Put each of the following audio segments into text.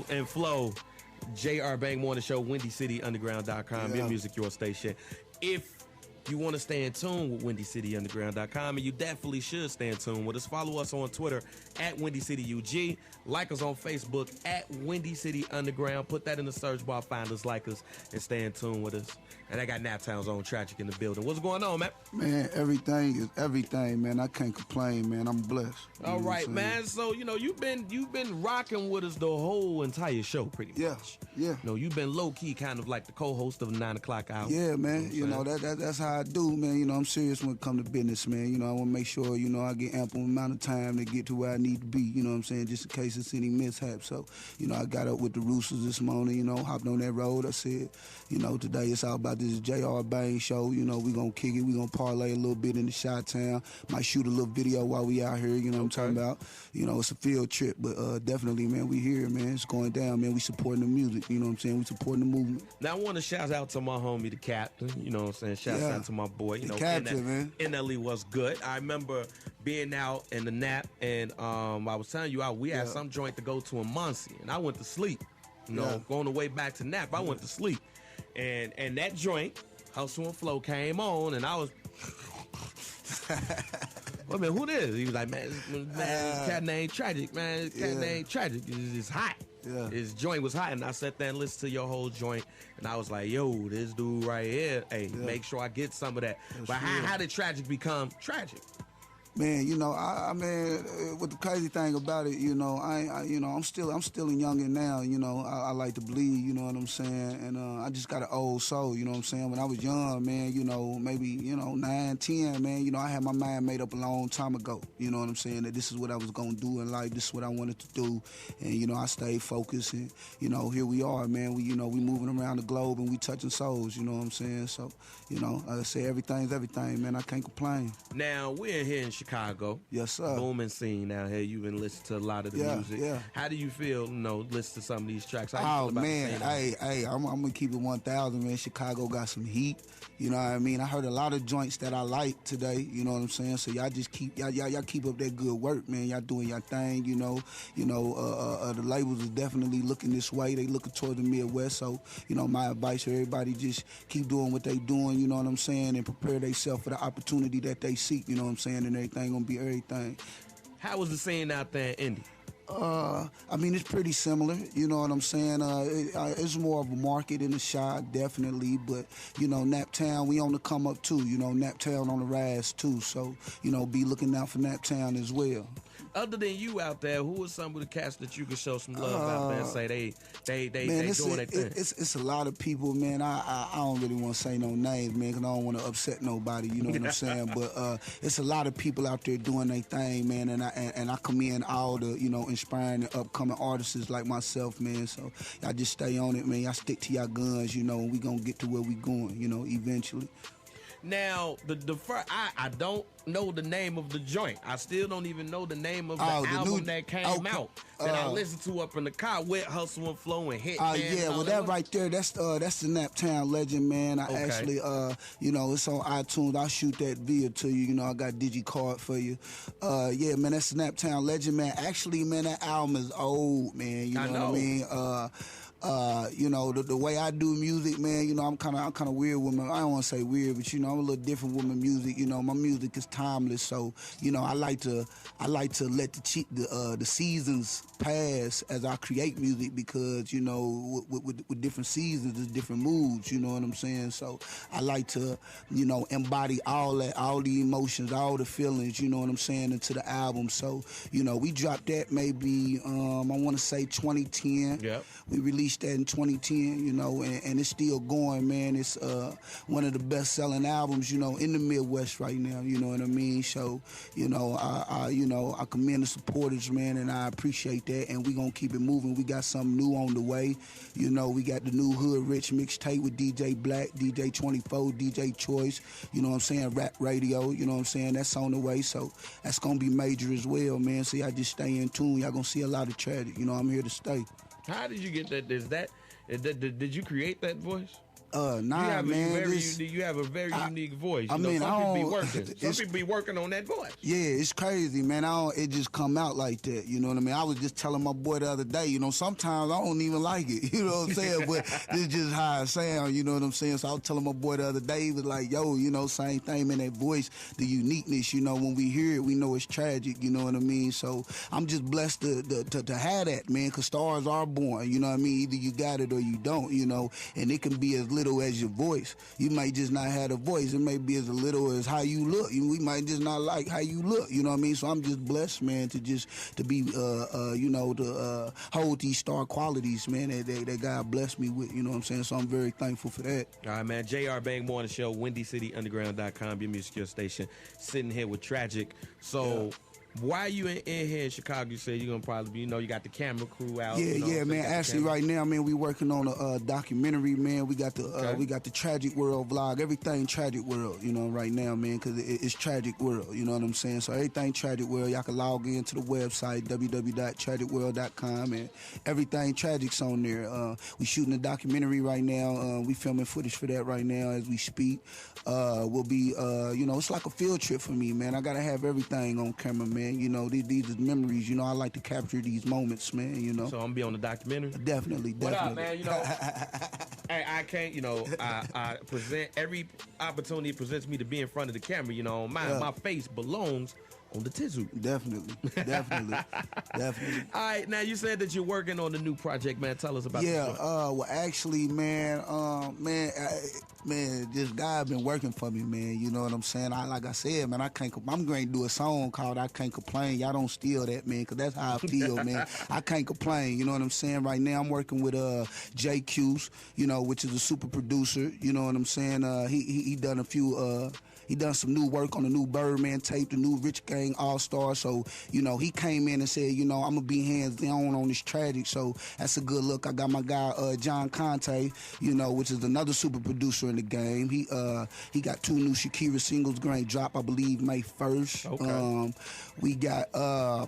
and Flow, J.R. Bang Morning Show, WindyCityUnderground.com, your music, your station. If you want to stay in tune with WindyCityUnderground.com, and you definitely should stay in tune with us. Follow us on Twitter at WindyCityUG. Like us on Facebook at Windy City Underground. Put that in the search bar, find us, like us, and stay in tune with us. And I got Naptown's own Trajik in the building. What's going on, man? Man, everything is everything, man. I can't complain, man. I'm blessed. All right, man. So, you've been rocking with us the whole entire show, pretty much. Yeah. You've been low-key kind of like the co-host of the 9 o'clock hour. Yeah, man. That's how I do, man. I'm serious when it comes to business, man. I want to make sure, I get ample amount of time to get to where I need to be, you know what I'm saying, just in case it's any mishap. So, I got up with the Roosters this morning, hopped on that road. I said, today it's all about this J.R. Bang show. We going to kick it. We going to parlay a little bit in the Chi-Town. Might shoot a little video while we out here, what I'm talking about. It's a field trip, but definitely, man, we here, man. It's going down, man. We supporting the music, you know what I'm saying? We supporting the movement. Now, I want to shout out to my homie, the captain, you know what I'm saying? Shout out to my boy, the captain, man. NLE was good. I remember being out in the nap, and I was telling you, we had some joint to go to in Muncie, and I went to sleep. Going the way back to nap, I went to sleep. And that joint, Hustle and Flow, came on, and I was... Well, man, who this? He was like, man, this cat named Trajik, man. This cat named Trajik. It's hot. Yeah. His joint was hot, and I sat there and listened to your whole joint, and I was like, yo, this dude right here, make sure I get some of that. But how did Trajik become Trajik? Man, I mean, what the crazy thing about it, I'm still a youngin' now. I like to bleed. You know what I'm saying? And I just got an old soul. You know what I'm saying? When I was young, man, maybe 9, 10, man. I had my mind made up a long time ago. You know what I'm saying? That this is what I was gonna do in life. This is what I wanted to do. And I stayed focused. And here we are, man. We we moving around the globe and we touching souls. You know what I'm saying? So I say everything's everything, man. I can't complain. Now we're here in Chicago. Yes, sir. Booming scene out here. You've been listening to a lot of the music. Yeah. How do you feel, listen to some of these tracks? Oh, man. Hey, I'm going to keep it 1,000, man. Chicago got some heat. You know what I mean? I heard a lot of joints that I like today. You know what I'm saying? So y'all just keep y'all keep up that good work, man. Y'all doing your thing, the labels is definitely looking this way. They looking toward the Midwest. So, my advice for everybody, just keep doing what they doing, you know what I'm saying, and prepare themselves for the opportunity that they seek, you know what I'm saying, and everything gonna be everything. How was the scene out there in Indy? I mean, it's pretty similar, you know what I'm saying? It's more of a market in the shot, definitely, but, Naptown, we on the come up too, Naptown on the rise too, so, be looking out for Naptown as well. Other than you out there, who are some of the cats that you can show some love out there and say they doing their thing? It's a lot of people, man. I don't really want to say no names, man, because I don't want to upset nobody, you know what I'm saying? But it's a lot of people out there doing their thing, man, and I commend all the, inspiring and upcoming artists like myself, man. So y'all just stay on it, man. Y'all stick to your guns, and we gonna get to where we going, eventually. Now, the first, I don't know the name of the joint. I still don't even know the name of the album that came out that I listened to up in the car with Hustle and Flow and Hit. That right there, that's the Naptown Legend, man. I actually, it's on iTunes. I'll shoot that via to you. I got DigiCard for you. Man, that's the Naptown Legend, man. Actually, man, that album is old, man. You know what I mean? The way I do music, man, I'm kind of weird with my, I don't want to say weird, but I'm a little different with my music. My music is timeless, so I like to let the seasons pass as I create music, because with different seasons there's different moods, you know what I'm saying? So I like to embody all the emotions, all the feelings, you know what I'm saying, into the album. So we dropped that maybe I want to say 2010. Yep. We released that in 2010, and it's still going, man. It's one of the best-selling albums, in the Midwest right now, you know what I mean? So, I commend the supporters, man, and I appreciate that, and we gonna keep it moving. We got something new on the way. We got the new Hood Rich mixtape with DJ Black, DJ 24, DJ Choice, you know what I'm saying, Rap Radio, you know what I'm saying, that's on the way, so that's gonna be major as well, man. So y'all just stay in tune. Y'all gonna see a lot of Trajik, I'm here to stay. How did you get that? Did you create that voice? Nah, man. You have a very unique voice. Some people be working. Some people be working on that voice. Yeah, it's crazy, man. It just come out like that. You know what I mean? I was just telling my boy the other day. You know, sometimes I don't even like it. You know what I'm saying? But this is just how I sound. You know what I'm saying? So I was telling my boy the other day. He was like, "Yo, you know, same thing, man. That voice, the uniqueness. You know, when we hear it, we know it's tragic. You know what I mean? So I'm just blessed to have that, man. Cause stars are born. You know what I mean? Either you got it or you don't. You know, and it can be as little as your voice. You might just not have a voice. It may be as little as how you look. We might just not like how you look. You know what I mean? So I'm just blessed, man, to be to hold these star qualities, man, that God blessed me with. You know what I'm saying? So I'm very thankful for that. All right, man. J.R. Bang Morning Show, WindyCityUnderground.com, your music, your station. Sitting here with Trajik. So. Yeah. Why are you in here in Chicago? You say you're gonna probably be, you got the camera crew out. Yeah, man. Actually, right now, man, we working on a documentary, man. We got the Trajik World vlog, everything Trajik World, right now, man, because it's Trajik World. You know what I'm saying? So everything Trajik World, y'all can log into the website www.trajikworld.com, and everything Trajik's on there. We shooting a documentary right now. We filming footage for that right now as we speak. We'll be, it's like a field trip for me, man. I gotta have everything on camera, man. These are memories. I like to capture these moments, man. So I'm gonna be on the documentary. Definitely. What up, man? I can't. I present every opportunity presents me to be in front of the camera. My face belongs on the tizzle. Definitely. All right, now you said that you're working on the new project, man. Tell us about this. Well, actually, man, this guy been working for me, man. You know what I'm saying? Like I said, man, I'm going to do a song called "I Can't Complain." Y'all don't steal that, man, because that's how I feel, man. I can't complain. You know what I'm saying? Right now, I'm working with JQ's, which is a super producer. You know what I'm saying? He done a few. He done some new work on the new Birdman tape, the new Rich Gang All-Star. So, he came in and said, I'm going to be hands-on on this Trajik. So that's a good look. I got my guy, John Conte, which is another super producer in the game. He got 2 new Shakira singles going to drop, I believe, May 1st. Okay. We got,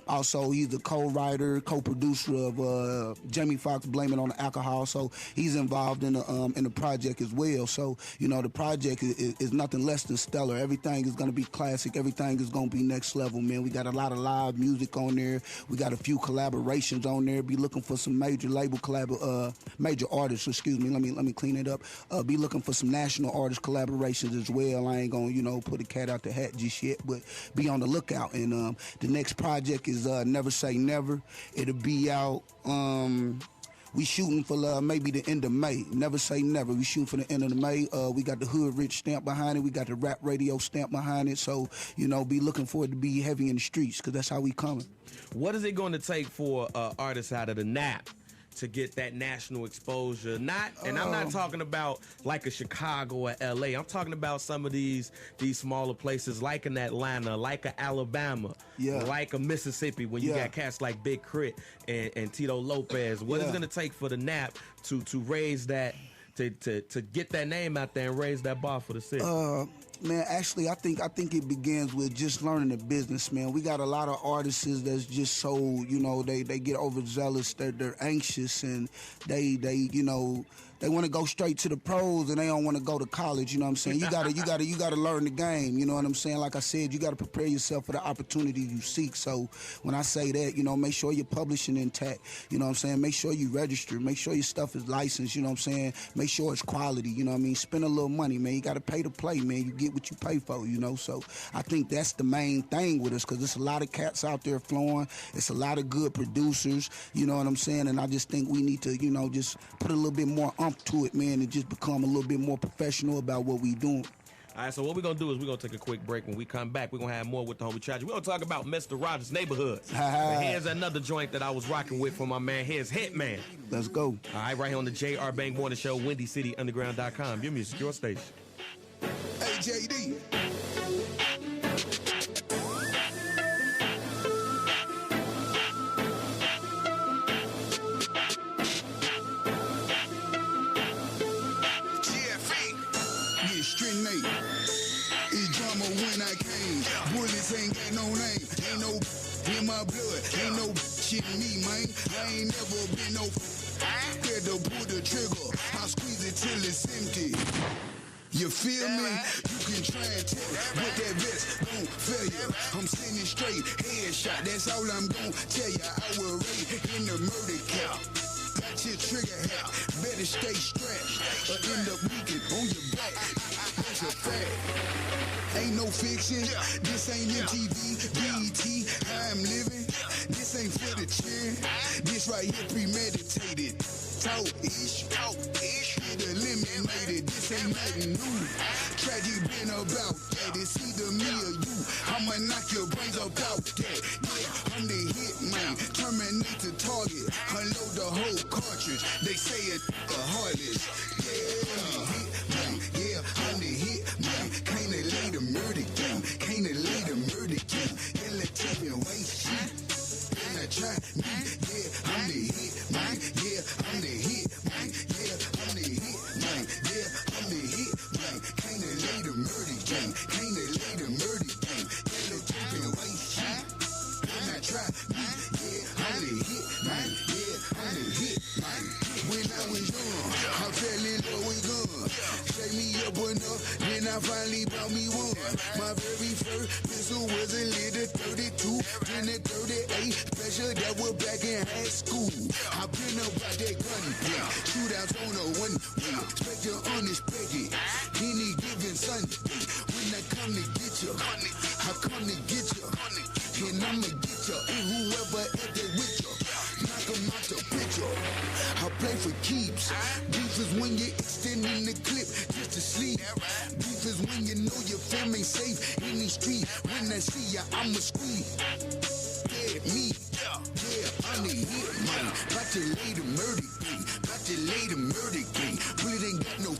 also, he's the co-writer, co-producer of Jamie Foxx, Blame It on the Alcohol. So he's involved in the project as well. So, the project is nothing less than stellar. Everything is going to be classic. Everything is going to be next level, man. We got a lot of live music on there. We got a few collaborations on there. Be looking for some major major artists, excuse me. Let me clean it up. Be looking for some national artist collaborations as well. I ain't going to, put a cat out the hat just yet, but be on the lookout. And the next project is Never Say Never. It'll be out we shooting for maybe the end of May. Never say never. We shooting for the end of May. We got the Hood Rich stamp behind it. We got the Rap Radio stamp behind it. So, be looking for it to be heavy in the streets because that's how we coming. What is it going to take for artists out of the NAP to get that national exposure? And I'm not talking about like a Chicago or LA. I'm talking about some of these smaller places like in Atlanta, like a Alabama, like a Mississippi, when you got cats like Big Crit and Tito Lopez. What is it going to take for the NAP to raise that, to get that name out there and raise that bar for the city? Man, actually, I think it begins with just learning the business, man. We got a lot of artists that's just so, they get overzealous, they're anxious, and they want to go straight to the pros and they don't want to go to college. You know what I'm saying? You gotta learn the game. You know what I'm saying? Like I said, you gotta prepare yourself for the opportunity you seek. So when I say that, make sure you're publishing intact. You know what I'm saying? Make sure you register. Make sure your stuff is licensed. You know what I'm saying? Make sure it's quality. You know what I mean? Spend a little money, man. You gotta pay to play, man. You get what you pay for. So I think that's the main thing with us because there's a lot of cats out there flowing. It's a lot of good producers. You know what I'm saying? And I just think we need to, just put a little bit more to it, man, and just become a little bit more professional about what we doing. All right, so what we're going to do is we're going to take a quick break. When we come back, we're going to have more with the homie Trajik. We're going to talk about Mr. Rogers' Neighborhood. Here's another joint that I was rocking with for my man. Here's Hitman. Let's go. All right, right here on the J.R. Bang Morning Show, WindyCityUnderground.com. Your music, your station. Hey, JD. It's drama when I came. Bullets ain't got no name. Ain't no in my blood. Ain't no shit in me, man. I ain't never been no scared to pull the trigger. I squeeze it it till it's empty. You feel me? You can try and tell with that vest gon' fail you. I'm sending straight headshot, that's all I'm gon' tell you. I will raid in the murder cap. Got your trigger hat, better stay strapped or end up leaking on your back. That's a fact. Ain't no fiction, this ain't MTV, BET, how I'm living. This ain't for the cheer, this right here premeditated. Talk-ish, get eliminated, this ain't nothing new. Trajik been about that, it's either me or you. I'ma knock your brains out that. Yeah, I'm the hit man, terminate the target, unload the whole cartridge. They say it heartless. Yeah, I'm the hit man, can't lay the murder game, can't lay the murder game. Yeah, let's take it away, shit. And I try me, yeah, I'm the hit man, yeah, I'm the hit man, yeah, I'm the hit man, yeah, I'm the hit man. Can't lay the murder game, can't lay the murder game. Yeah, let's take it away, shit. And I try me, yeah, I'm the hit man, yeah, I'm the hit man. When I was young, I fell in love with guns. Shake me up enough, then I finally bought me one. My very first pistol was a little 32, then a 38 special that was back in high school. I been about that gun thing, shootouts on a one way, expect the unexpected. Any given Sunday, when I come to get you, I come to get you, and I'ma get you, and whoever ever with you, knock 'em out the picture. I play for keeps. Beef is when you're extending the clip just to sleep. Beef is when you know your family ain't safe in the street. When I see ya, I'ma squeeze. Dead meat. Yeah, I'm the hit man. About to lay the murder game. About to lay the murder game. Bullet ain't got no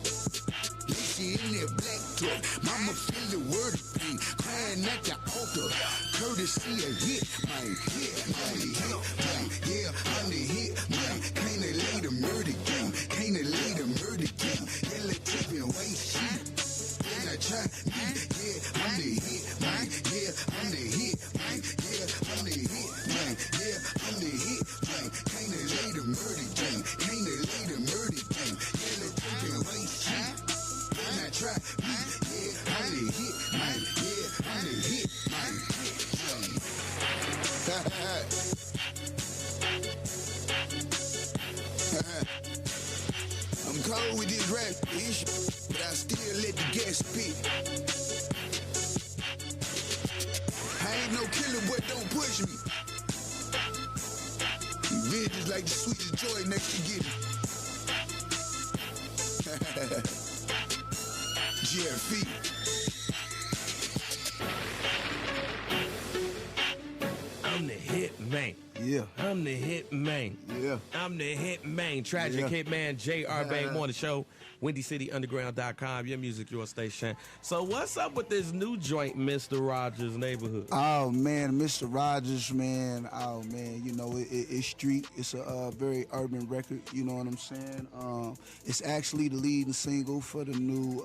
lacy in that black truck. Mama feel the word of pain. Crying at the altar. Courtesy a hit man. Yeah, I'm the hit man. Yeah, I'm the hit man. Can't lay the murder game. Can't lay the murder game. Yeah, let's take me away, shit. And I try me. Yeah, I'm the hit man. Yeah, I'm the hit man. Yeah, I'm the hit man. Yeah, I'm the hit man. Can't lay the murder game. Can't lay the murder game. Yeah, let's take me away, shit. And I try me. Yeah, I'm the hit man. Yeah, I'm the hit man. I'm cold with this rap issue, but I still let the gas spit. I ain't no killer, but don't push me. Revenge is like the sweetest joy next to getting. GFE. I'm the hit man. Yeah. I'm the hit man. Yeah. I'm the hit man. Trajik Hitman, J.R. Bang Morning Show, WindyCityUnderground.com, your music, your station. So what's up with this new joint, Mr. Rogers Neighborhood? Oh, man, Mr. Rogers, man. Oh, man, you know, it's street. It's a very urban record, you know what I'm saying? It's actually the leading single for the new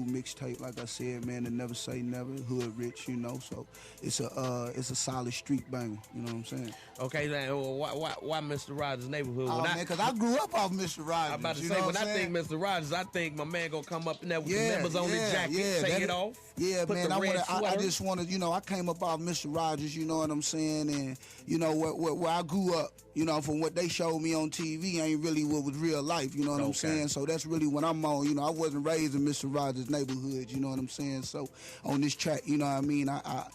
mixtape, like I said, man, the Never Say Never, Hood Rich, you know, so it's a solid street banger, you know what I'm saying? Okay, then why Mr. Rogers Neighborhood? Oh, man, because I grew up off Mr. Rogers. I'm about to say, when I think Mr. Rogers, I think my man gonna come up in there with the members on the jacket, take it off. Yeah, man, I just want to, you know, I came up off Mr. Rogers, you know what I'm saying, and, you know, where I grew up, you know, from what they showed me on TV ain't really what was real life, you know what I'm saying, so that's really what I'm on, you know, I wasn't raised in Mr. Rogers' neighborhood, you know what I'm saying, so on this track, you know what I mean, I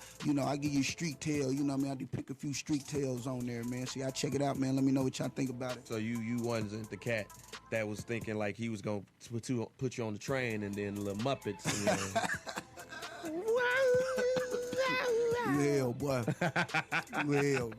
give you street tale, you know what I mean, I do pick a few street tales on there, man, see, I check it out, man, let me know what y'all think about it. So you wasn't the cat that was thinking like he was gonna put you on the train and then the Muppets, you know. Yeah, boy. Yeah, man.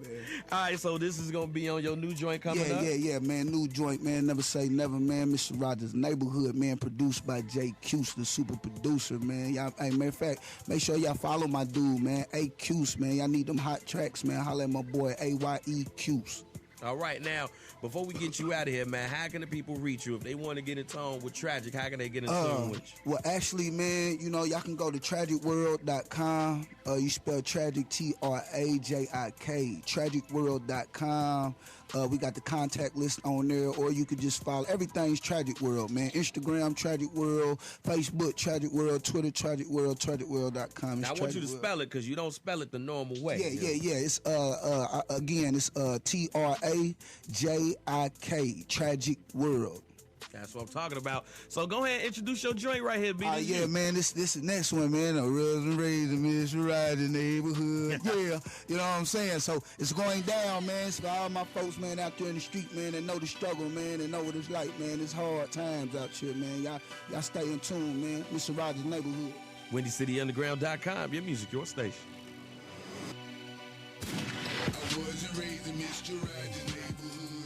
All right, so this is gonna be on your new joint coming up? Yeah, man. New joint, man. Never Say Never, man. Mr. Rogers' Neighborhood, man. Produced by J. Cuse, the super producer, man. Y'all, hey, matter of fact, make sure y'all follow my dude, man. A. Cuse, man. Y'all need them hot tracks, man. Holla at my boy, A-Y-E Cuse. All right, now, before we get you out of here, man, how can the people reach you? If they want to get in tune with Trajik, how can they get in tune with you? Well, actually, man, you know, y'all can go to trajikworld.com. You spell Trajik, Trajik, Trajikworld.com. We got the contact list on there, or you could just follow. Everything's Trajik World, man. Instagram, Trajik World. Facebook, Trajik World. Twitter, Trajik World. TrajikWorld.com. I want you to spell it because you don't spell it the normal way. Yeah. It's again, it's Trajik, Trajik World. That's what I'm talking about. So go ahead and introduce your joint right here, B. Yeah, man, this the next one, man. A real and raising, Miss Right in the neighborhood. Yeah, you know what I'm saying? So it's going down, man. It's for all my folks, man, out there in the street, man, that know the struggle, man, and know what it's like, man. It's hard times out here, man. Y'all stay in tune, man. Mr. Rogers' neighborhood. WindyCityUnderground.com, your music, your station. I wasn't raised in Mr. Rogers' neighborhood.